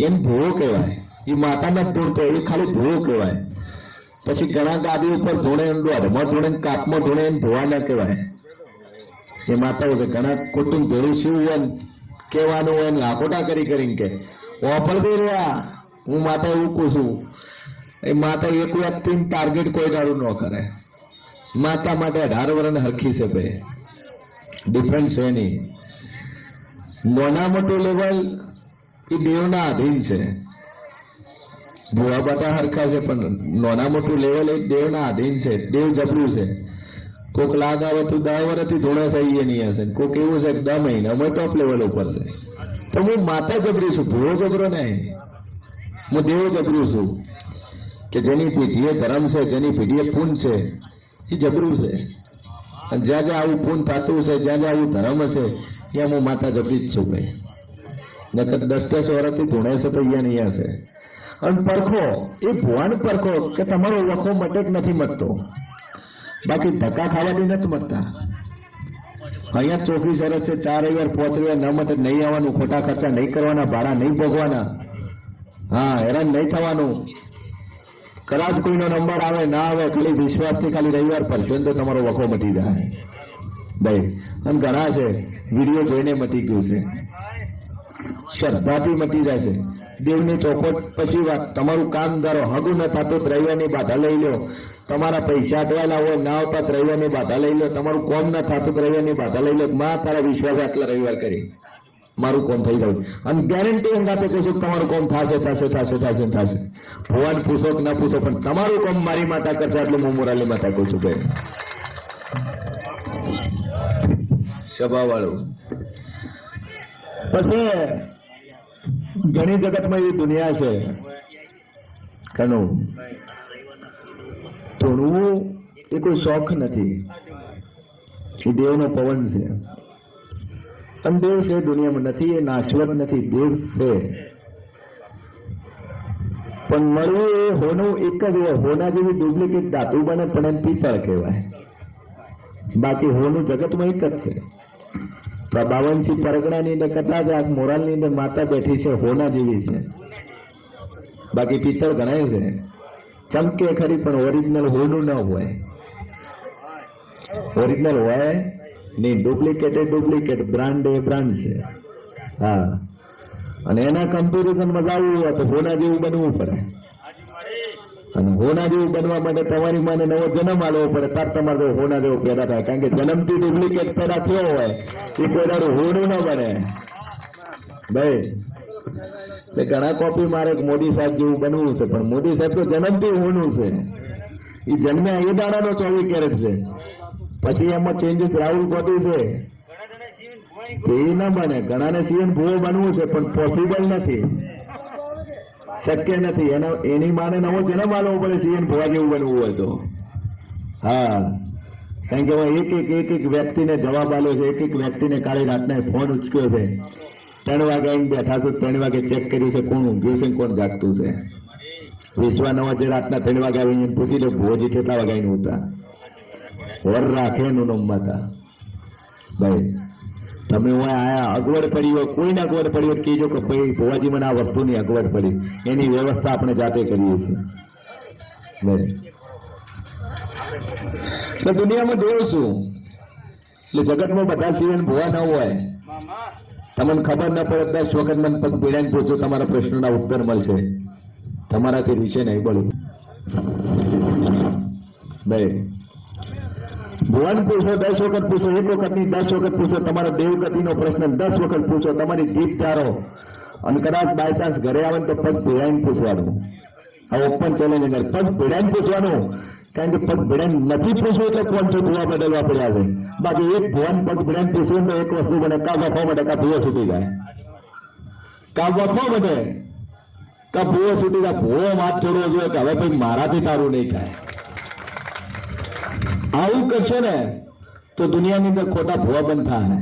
એને ભૂવો કહેવાય. એ માતાને જ ધૂણતો, એ ખાલી ભૂવો કહેવાય. પછી ઘણા ગાદી ઉપર ધૂણે, અધમાં ધૂણે, કાપમાં ધૂણે, એને ભૂવા ના કહેવાય. એ માતાઓ છે. ઘણા કુટુંબ ભેળું શું હોય કહેવાનું હોય ને લાખોટા કરીને કે ઓફરતી રહ્યા હું માતા એવું કહું છું. એ માતા એક વ્યક્તિને ટાર્ગેટ કોઈ દાડું ન કરે. માતા માટે 18 વર્ષને હરખી છે ભાઈ, ડિફરન્સ છે નહીં. નાના મોટું લેવલ એ દેવના આધીન છે. ભૂવા બધા હરખા છે પણ નાના મોટું લેવલ એ દેવના આધીન છે. દેવ જબરું છે. કોક લાગ આવે તું 10 વર્ષથી ધોણા સહી નહીં હશે, કોક એવું છે 10 મહિના અમે ટોપ લેવલ ઉપર છે. તો હું માતા જબરી છું, ભૂવો જબરો નહીં. હું દેવ જબરું છું કે જેની પેઢીએ ધર્મ છે, જેની પેઢીએ પૂન છે, એ જબરું છે. અને જ્યાં જ્યાં આવું પૂન થતું છે, જ્યાં જ્યાં આવું ધર્મ છે, ત્યાં હું માતા જબરી જ છું ભાઈ. નકર 10-10 વર્ષથી ધોણે છે તો અહીંયા નહીં હશે. અને પરખો એ ભુવાન પરખો કે તમારો વખો મટે કે નથી મટતો. બાકી ધક્કા ખાવાની નથી મળતા. અહીંયા ચોખ્ખી શરત છે 4 રવિવાર 5 રવિવાર ન મટે નહીં આવવાનું, ખોટા ખર્ચા નહીં કરવાના, ભાડા નહીં ભોગવાના, હા હેરાન નહીં થવાનું. કદાચ કોઈનો નંબર આવે ના આવે, ખાલી વિશ્વાસથી ખાલી રવિવાર પરશો તો તમારો વખો મટી જાય ભાઈ. અને ઘણા છે વિડીયો જોઈને મટી ગયું છે, શ્રદ્ધાથી મટી જાય છે. દેવની ચોખવટ પછી વાત. તમારું કામ ધારો હગું ન થતું રવિવારની બાધા લઈ લો. તમારા પૈસા અટવાયેલા હોય ના આવતા રવિવારની બાધા લઈ લો. તમારું કોમ ન થતું રવિવારની બાધા લઈ લો. માં તારા વિશ્વાસ આટલા રવિવાર કરી મારું કોમ થઈ જાય. અને ગેરંટી અંગાતે કહીશું તમારું કોમ થશે થશે થશે થશે થશે. ભગવાન પૂછો કે ના પૂછો પણ તમારું કોમ મારી માતા કરશે એટલે હું મોરાલી માતા કહું છું ભાઈ. સભા વાળું પછી ઘણી જગતમાં એવી દુનિયા છે ઘણું ધૂણવું એ કોઈ શોખ નથી, એ દેવનો પવન છે. અને દેવ છે દુનિયામાં નથી, એ નાશવત નથી, દેવ છે. પણ મળવું એ હોનું એક જ હોય. હોના જેવી ડુપ્લિકેટ ધાતુ બને પણ એમ પિત્તળ કહેવાય. બાકી હોનું જગતમાં એક જ છે. તો 52 પરગણાની અંદર કદાચ આ મોરાલની અંદર માતા બેઠી છે, હોના જેવી છે. બાકી પિત્તળ ગણાય છે. ચમકે ખરી પણ ઓરિજિનલ હોનું ન હોય. ઓરિજિનલ હોય નહીં, ડુપ્લિકેટ એ ડુપ્લિકેટ, બ્રાન્ડ એ બ્રાન્ડ છે. હા, અને એના કમ્પેરિઝનમાં જવું હોય તો હોના જેવું બનવું પડે. અને હોના જેવું બનવા માટે તમારી માને નવો જન્મ આલવો પડે, તાર તમારે હોના જેવો પેદા થાય. કારણ કે જન્મથી ડુપ્લિકેટ પેદા થયો હોય એ કોઈ દાડો હોનું ન બને ભાઈ. ઘણા કોપી મારે મોદી સાહેબ જેવું બનવું છે પણ મોદી સાહેબ તો જન્મથી હોનું છે. એ જન્મ્યા એ દાડાનો 24 કેરેટ છે. પછી એમાં ચેન્જીસ રાહુલ ગોતી છે તે ના બને. ઘણાને સીએમ ભૂવો બનવું છે પણ પોસિબલ નથી, શક્ય નથી. એની માને નવો જન્મ આલવો પડે સીએમ ભૂવા જેવું બનવું હોય તો. હા, કારણ કે એક વ્યક્તિને જવાબ આલ્યો છે, એક વ્યક્તિને કાલે રાતના ફોન ઉચક્યો છે. 3 વાગે આવીને બેઠા છું, 3 વાગે ચેક કર્યું છે કોણ ઊંઘ્યું છે કોણ જાગતું છે. વિશ્વા નવા જે રાતના 3 વાગે આવીને પૂછી લો ભુવોજી કેટલા વાગે આવીને ઉતા વર રાખે એનું નંબર ભાઈ. તમે હું આયા અગવડ પડી હોય, કોઈને અગવડ પડી હોય કહેજો કે ભાઈ ભુવાજી મને આ વસ્તુની અગવડ પડી, એની વ્યવસ્થા આપણે જાતે કરીએ છીએ ભાઈ. એટલે દુનિયામાં દેવ શું એટલે જગતમાં બધા સિવાય ભુવા ન હોય. તમને ખબર ન પડે 10 વખત મને પગ પીડાઈને પૂછો, તમારા પ્રશ્નોના ઉત્તર મળશે. તમારાથી વિશે નહીં બોલું ભાઈ. ભુવન પૂછો 10 વખત પૂછો, 1 વખત ની 10 વખત પૂછો. તમારા દેવગતિનો પ્રશ્ન 10 વખત પૂછો. તમારી દીપ ધારો અને કદાચ બાય ચાન્સ ઘરે આવે તો પગ ભેડાઈને પૂછવાનું. આ ઓપન ચેલેન્જ અંદર પગ ભેડાઈને પૂછવાનું. કારણ કે પગ ભેડાઈને નથી પૂછવું એટલે 500 ભુવા બદલવા પડ્યા છે. બાકી એક ભુવન પગ ભેડાઈને પૂછવું તો એક વસ્તુ બને, કા વખો માટે કા ભૂવો છૂટી જાય, કા વખો માટે કા ભૂવો છૂટી જાય. ભૂવો વાત છોડવો જોઈએ કે હવે ભાઈ મારાથી તારું નહીં થાય. આવું કરશો ને તો દુનિયાની અંદર ખોટા ભુવા બંધ થાય.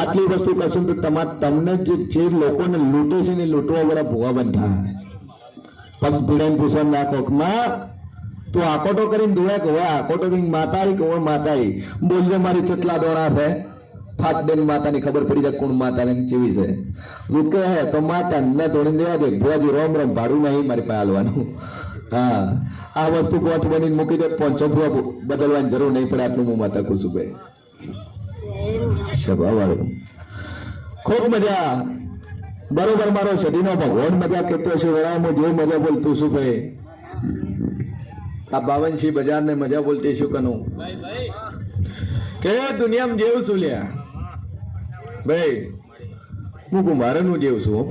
આટલી વસ્તુ કરશો તો તમને જે લોકોને લૂંટે છે ને લૂંટવા વાળા ભુવા બંધ થાય. પગ પીડાઈને પૂછવાનું રાખો માં તું આકોટો કરીને દોડ્યા કે હોય આકોટો કરીને માતા આવી કે હોય માતા આવી બોલજે મારી ચટલા દોડા છે ફાટ દઈને માતાની ખબર પડી જાય કોણ માતાને કેવી છે રૂકે હે તો માતા ન ધોણી દેવા દે ભુવાજી રોમ રોમ ભાડું નહીં મારી પાસે હાલવાનું હા આ વસ્તુ ગોઠ બનીને મૂકી દે 500 ભુવા બદલવાની જરૂર નહીં પડે આટલું હું માતા કુસુભાઈ સ્વભાવવાળું ખૂબ મજા બરોબર મારો સદીનો ભગવાન મજા કહેતો છે વડામાં જેવું મજા બોલતું શું ભાઈ આ 52 બજાર ને મજા બોલતી શું કનું કે દુનિયામાં જેવું શું લ્યા ભાઈ હું કુંભારનું જેવું છું હો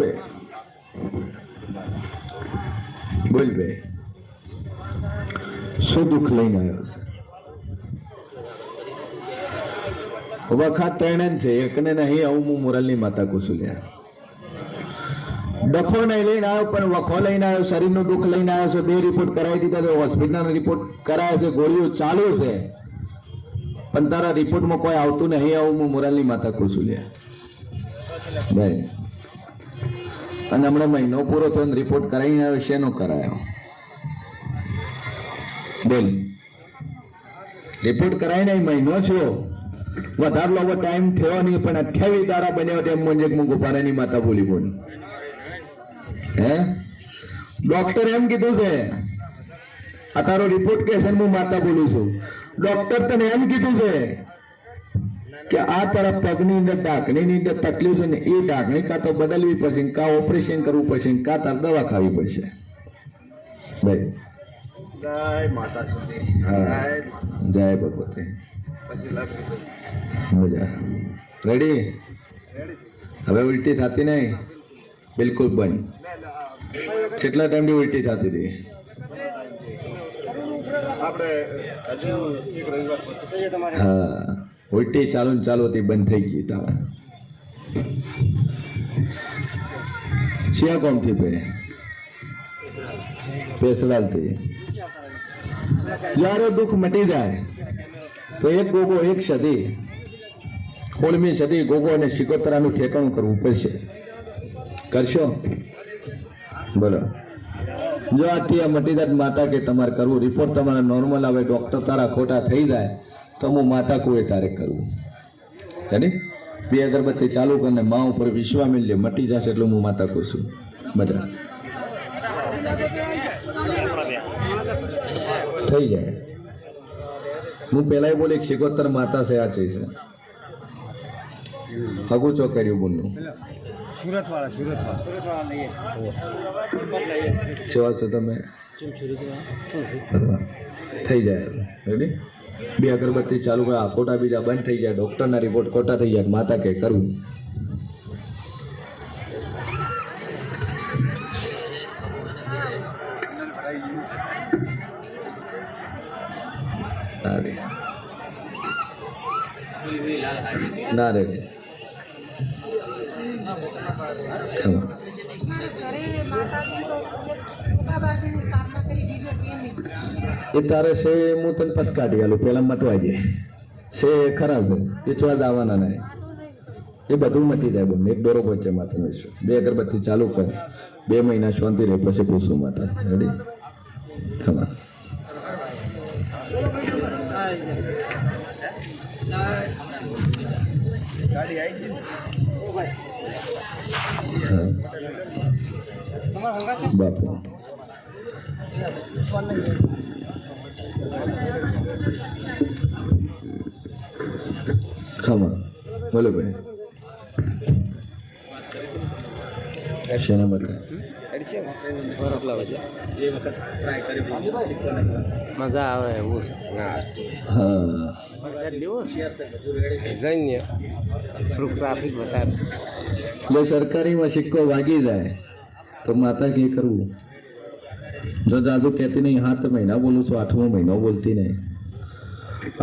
બોલ ભાઈ શું દુઃખ લઈને આવ્યો છે વખત ત્રણ છે એકને નહીં આવું હું મોરલની માતા કુસુલ્યા ડખો નહીં લઈને આવ્યો પણ વખો લઈને આવ્યો શરીરનું દુઃખ લઈને આવ્યો છે 2 રિપોર્ટ કરાવી દીધા તો હોસ્પિટલનો રિપોર્ટ કરાયો છે ગોળીઓ ચાલુ છે પણ તારા રિપોર્ટમાં કોઈ આવતું નહીં આવું હું મોરલની માતા કુસુલ્યા ભાઈ અને હમણાં મહિનો પૂરો થયો રિપોર્ટ કરાવીને આવ્યો શેનો કરાયો બોલ રિપોર્ટ કરાવીને મહિનો થયો વધારે લાંબો ટાઈમ થયો નહીં પણ 28 દાડા બન્યો તેમ મુંજે હું ગોપારાની માતા બોલી બોલી હે ડોક્ટર એમ કીધું છે આ તારો રિપોર્ટ કે છે હું માતા બોલું છું ડોક્ટર તને એમ કીધું છે કે આ તારા પગની અંદર ઢાંકણીની અંદર તકલીફ છે ને એ ઢાંકણી કાં તો બદલવી પડશે કાં ઓપરેશન કરવું પડશે કાં તાર દવા ખાવી પડશે ભાઈ જય માતા જય ભગવતી મજા રેડી હવે ઉલટી થતી નહીં બિલકુલ બંધ કેટલા ટાઈમની ઉલટી થતી હતી હા ઉલટી ચાલુ ને ચાલુ હતી બંધ થઈ ગઈ તારા શિયા કોમથી ભાઈ પેસડાલથી જ્યારે દુઃખ મટી જાય તો એક ગોગો એક સદી 16મી સદી ગોગો અને શિકોતરાનું ઠેકાણું કરવું પડશે કરશો બોલો જો આથી આ મટી જાય માતા કે તમારે કરવું રિપોર્ટ તમારા નોર્મલ આવે ડોક્ટર તારા ખોટા થઈ જાય તો હું માતા કુએ તારે કરવું રેડી 2 અગરબત્તી ચાલુ કરીને મા ઉપર વિશ્વા મિલજે મટી જશે એટલે હું માતા કહું છું મજા થઈ જાય હું પેલા બોલી શિકોતર માતા છે આ છે હગું ચો કર્યું બોલનું સુરત વાળા સેવા છો તમે થઈ જાય રેડી 2 અગરબત્તી ચાલુ કરે આ ખોટા બીજા બંધ થઈ જાય ડોક્ટરના રિપોર્ટ ખોટા થઈ જાય માતા કે કરવું ના રે એ તારે છે હું તને પસ કાઢી આલું પેલા મટવા જાય છે ખરા છે એ ચોદ આવવાના નહીં એ બધું મટી જાય બોલ એક દોરો પહોંચે માતા નો 2 અગરબત્તી ચાલુ કર 2 મહિના શાંતિ રહે પછી પૂછું માતા રેડી ખબર બાપુ ખમા બોલો ભાઈ શેના બદલે મજા આવે એવું હા થોડુંક ટ્રાફિક વધારે જો સરકારીમાં સિક્કો વાગી જાય તો માતા કે કરવું જો જાજુ કહેતી નહીં 7 મહિના બોલું છું 8મો મહિનો બોલતી નહીં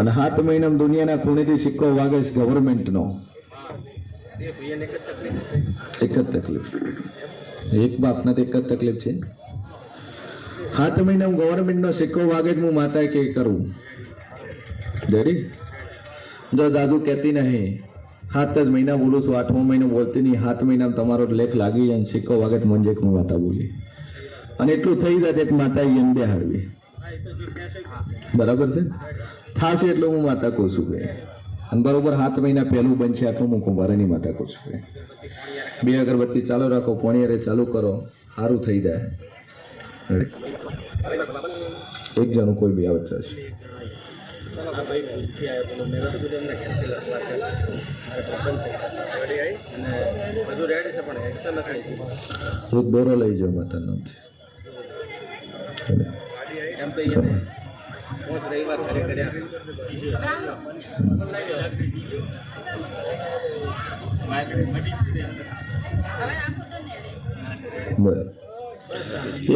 અને 7 મહિનામાં દુનિયાના ખૂણેથી સિક્કો વાગે છે ગવર્મેન્ટનો એક જ તકલીફ એક બાપને તો એક જ તકલીફ છે 7 મહિનામાં ગવર્મેન્ટનો સિક્કો વાગે હું માતા કે કરવું જડી જો દાદુ કહેતી નહીં 7 જ મહિના બોલું છું 8મો મહિનો બોલતી નહીં 7 મહિનામાં તમારો લેખ લાગી અને સિક્કો વાગે મંજે હું માતા બોલી અને એટલું થઈ જાય એક માતા એને બેહાડવી બરાબર છે થાશે એટલું હું માતા કહું છું ભાઈ અને બરોબર 7 મહિના પહેલું બનશે આટલું હું કુંભારની માતા કહું છું. 2 અગરબત્તી ચાલુ રાખો, પોણીયારે ચાલુ કરો, સારું થઈ જાય. એક જણું કોઈ બી આવત છે. એક દોરો લઈ જાઓ માતાના નામથી.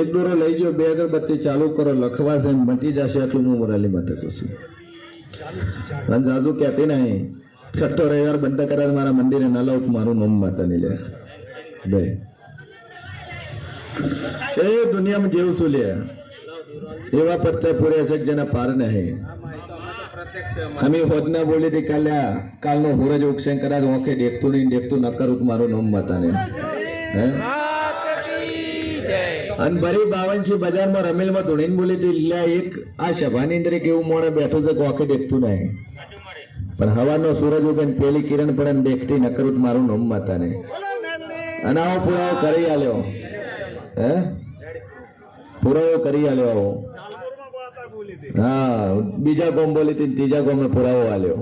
એક દોરો લઈ જાઓ, 2 અગરબત્તી ચાલુ કરો, લખવાશે મટી જશે આટલું હું મોરાલી માતા કહું છું. અને જાદુ કહેતી નહીં 6ઠ્ઠો રવિવાર બંધ કર્યા મારા મંદિરે ન લાવ મારું નામ માતા નહીં લે. બે એ દુનિયામાં જેવું શું લે એવા પત્તા પૂર્યા છે જેના પાર નહીં. અમે હોદના બોલી હતી કાલનો હુરજ ઉક્ષેન કરાજ ઓકે દેખતું નહીં દેખતું ન કરું મારું નામ માતા ને. અને ભરી 52 બજારમાં રમેલમાં ધોણીને બોલી હતી એક આ સભાની અંદર એક એવું મોણે બેઠું છે કે ઓકે દેખતું નહીં, પણ હવાનો સૂરજ ઉગે પેલી કિરણ પડે ને દેખતી ન કરું મારું નામ માતા ને. અને આવો પુરાવો કરી આલ્યો, હે પુરાવો કરી આલ્યો આવો. હા, બીજા ગોમ બોલી હતી, ત્રીજા ગોમે પુરાવો આલ્યો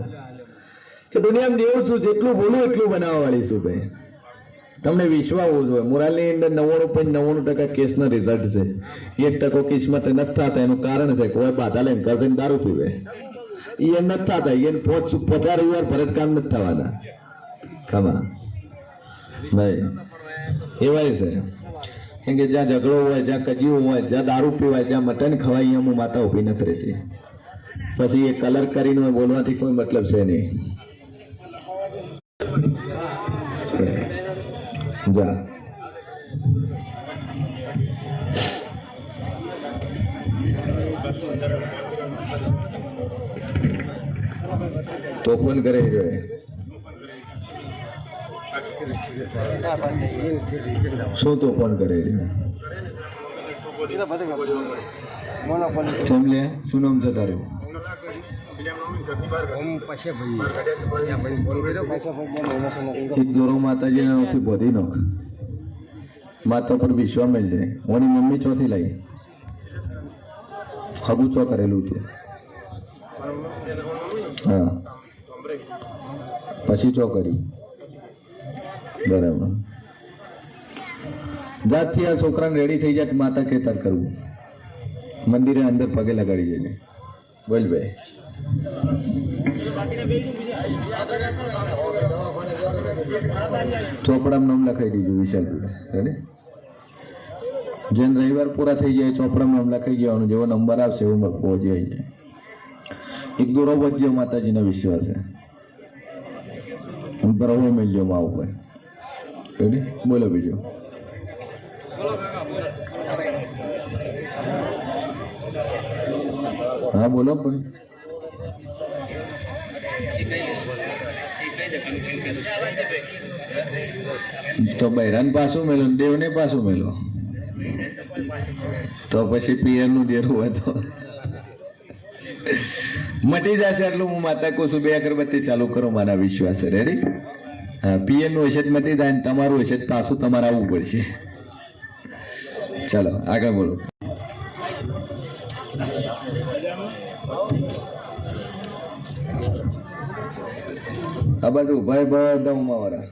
કે દુનિયામાં દેવું શું જેટલું બોલું એટલું બનાવવા વાળી છું ભાઈ. તમને વિશ્વાસ હોવો જોઈએ. મોરાલની અંદર 99.99% કેસના રિઝલ્ટ છે. 1% કિસ્મત નથી થતા. એનું કારણ છે કોઈ બાધા લઈને ઘર જઈને દારૂ પીવે, એ નથી થતા. એને 50 રવિવાર ભરત કામ નથી થવાના. ખમા ભાઈ એવાય છે કેમ કે જ્યાં ઝઘડો હોય, જ્યાં કજિયું હોય, જ્યાં દારૂ પીવાય, જ્યાં મટન ખવાય, અહીંયા હું માતા ઊભી નથી રહેતી. પછી એ કલર કરીને બોલવાથી કોઈ મતલબ છે નહીં. જા તોફાન કરે શું તોફાન કરે શું નામ છે તારું? એક દોરો માતાજીના નામથી બોધી નાખ, માતા પર વિશ્વાસ મેળ જાય. ઓની મમ્મી ચોથી લાવી હગું ચો કરેલું છે. હા, પછી ચો કર્યું બરાબર. જાતથી આ છોકરાને રેડી થઈ જાય માતા કેતર કરવું, મંદિરે અંદર પગે લગાડી જાય. બોલ ભાઈ ચોપડામાં નામ લખાઈ દીધું વિશાલ જોડે. જેને રવિવાર પૂરા થઈ જાય ચોપડામાં નામ લખાઈ જવાનું. જેવો નંબર આવશે એવું પહોંચી જાય. એક દોરો વધ્યો માતાજીનો વિશ્વાસ છે. બરોબર મળ્યો મા ઉપર. બોલો બીજું. હા બોલો પણ તો બૈરાન પાછું મેલો, દેવને પાછું મેલો, તો પછી પિયર નું દેરું હોય તો મટી જશે. એટલું હું માતા કહું છું. 2 અગરબત્તી ચાલુ કરો, મારા વિશ્વાસ રેડી. હા, પિયર નું હશે મટી જાય ને તમારું હશે પાછું તમારે આવવું પડશે. ચાલો આગળ બોલો. આ બાજુ ભાઈ બધા ઉમાવાળા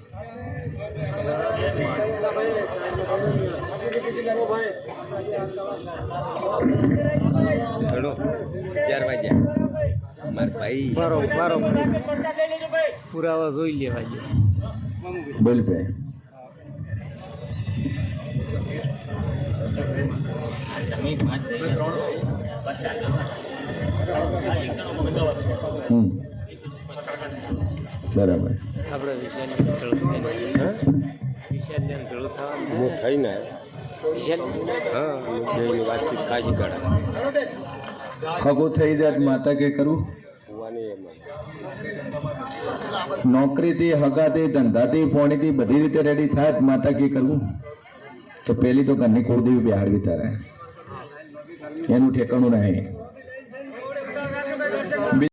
પુરાવા જોઈ લેવા. બોલ ભાઈ બરાબર. વાતચીત ખાસી કરે ખગું થઈ જાય માતા કે કરું. નોકરીથી, હગાથી, ધંધાથી, પોણીથી બધી રીતે રેડી થાય માતા કે કરવું. તો પેલી તો ઘરની કુળદેવી બિહાડવી તારે, એનું ઠેકાણું નહીં.